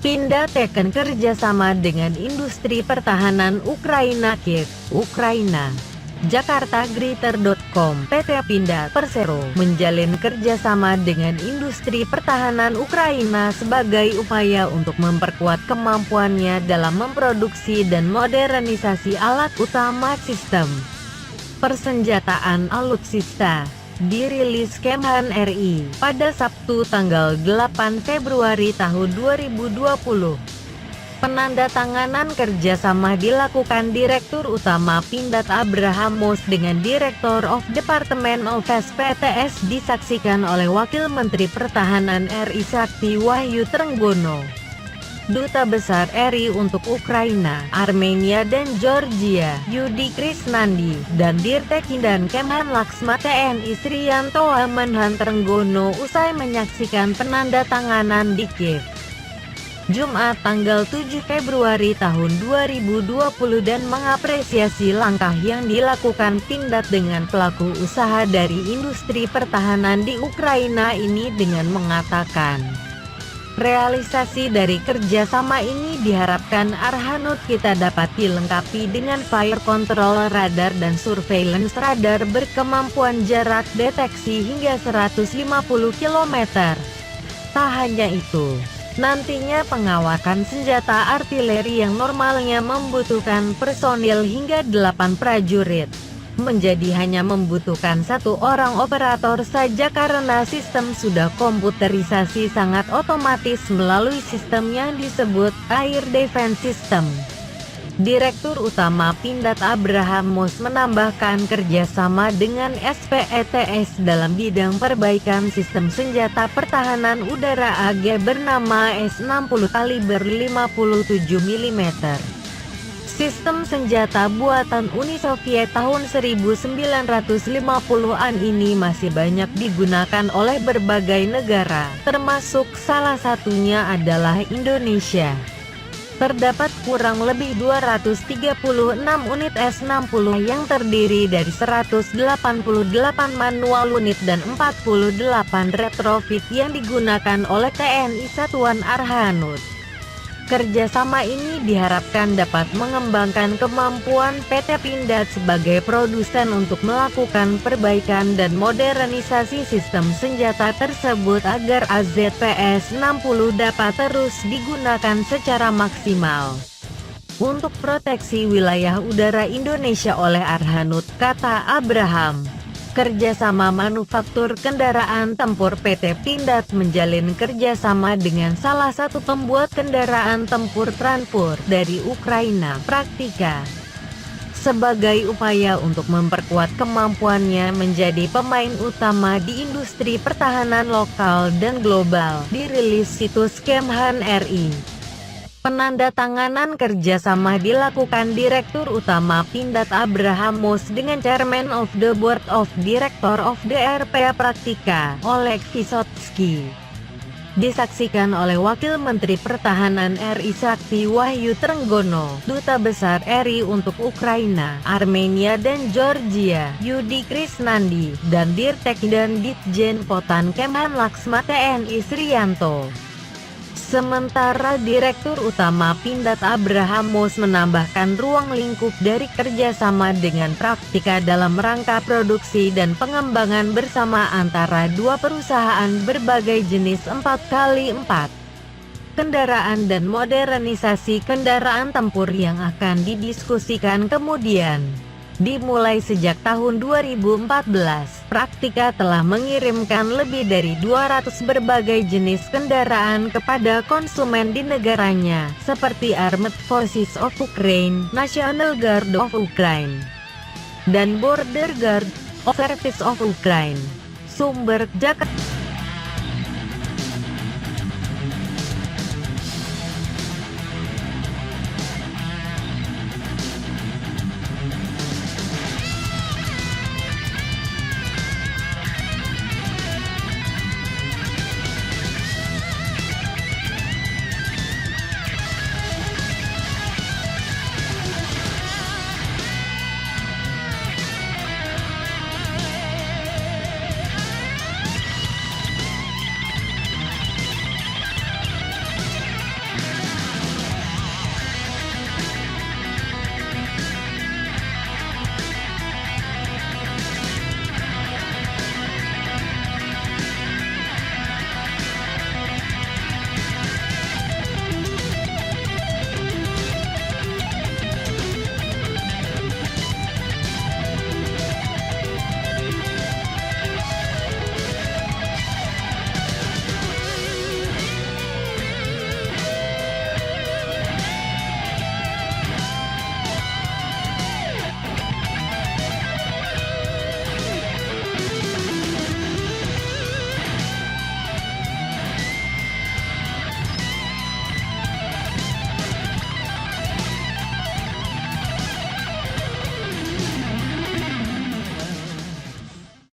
Pindad tekan kerjasama dengan industri pertahanan Ukraina Kiev, Ukraina. Jakarta Greater.com, PT Pindad Persero menjalin kerjasama dengan industri pertahanan Ukraina sebagai upaya untuk memperkuat kemampuannya dalam memproduksi dan modernisasi alat utama sistem persenjataan alutsista. Dirilis Kemhan RI pada Sabtu tanggal 8 Februari tahun 2020. Penandatanganan kerjasama dilakukan Direktur Utama Pindad Abraham Mos dengan Director of Department of SPTS disaksikan oleh Wakil Menteri Pertahanan RI Sakti Wahyu Trenggono, Duta Besar RI untuk Ukraina, Armenia dan Georgia, Yudi Krisnandi, dan Dirtek Hindan Kemhan Laksma TNI Sriyanto Menhan Trenggono usai menyaksikan penandatanganan di Kiev, Jumat tanggal 7 Februari tahun 2020 dan mengapresiasi langkah yang dilakukan Pindad dengan pelaku usaha dari industri pertahanan di Ukraina ini dengan mengatakan, realisasi dari kerjasama ini diharapkan Arhanud kita dapat dilengkapi dengan fire control radar dan surveillance radar berkemampuan jarak deteksi hingga 150 km. Tak hanya itu, nantinya pengawakan senjata artileri yang normalnya membutuhkan personil hingga 8 prajurit, menjadi hanya membutuhkan 1 orang operator saja karena sistem sudah komputerisasi sangat otomatis melalui sistem yang disebut Air Defense System. Direktur Utama Pindad Abraham Mos menambahkan kerjasama dengan SPETS dalam bidang perbaikan sistem senjata pertahanan udara AG bernama S-60 kaliber 57 mm. Sistem senjata buatan Uni Soviet tahun 1950-an ini masih banyak digunakan oleh berbagai negara, termasuk salah satunya adalah Indonesia. Terdapat kurang lebih 236 unit S-60 yang terdiri dari 188 manual unit dan 48 retrofit yang digunakan oleh TNI Satuan Arhanud. Kerjasama ini diharapkan dapat mengembangkan kemampuan PT Pindad sebagai produsen untuk melakukan perbaikan dan modernisasi sistem senjata tersebut agar AZPS-60 dapat terus digunakan secara maksimal untuk proteksi wilayah udara Indonesia oleh Arhanud, kata Abraham. Kerjasama manufaktur kendaraan tempur PT Pindad menjalin kerjasama dengan salah satu pembuat kendaraan tempur Transpur dari Ukraina, Praktika, sebagai upaya untuk memperkuat kemampuannya menjadi pemain utama di industri pertahanan lokal dan global, dirilis situs Kemhan RI. Penandatanganan kerjasama dilakukan Direktur Utama Pindad Abraham Mos dengan Chairman of the Board of Director of DRPA Praktika, Oleg Vysotsky. Disaksikan oleh Wakil Menteri Pertahanan RI Sakti Wahyu Trenggono, Duta Besar RI untuk Ukraina, Armenia dan Georgia, Yudi Krisnandi, dan Dirtek dan Ditjen Potan Kemhan Laksma TNI Sriyanto. Sementara Direktur Utama Pindad Abraham Mos menambahkan ruang lingkup dari kerjasama dengan Praktika dalam rangka produksi dan pengembangan bersama antara dua perusahaan berbagai jenis 4x4 kendaraan dan modernisasi kendaraan tempur yang akan didiskusikan kemudian. Dimulai sejak tahun 2014, Praktika telah mengirimkan lebih dari 200 berbagai jenis kendaraan kepada konsumen di negaranya, seperti Armed Forces of Ukraine, National Guard of Ukraine, dan Border Guard of Service of Ukraine. Sumber Jakarta.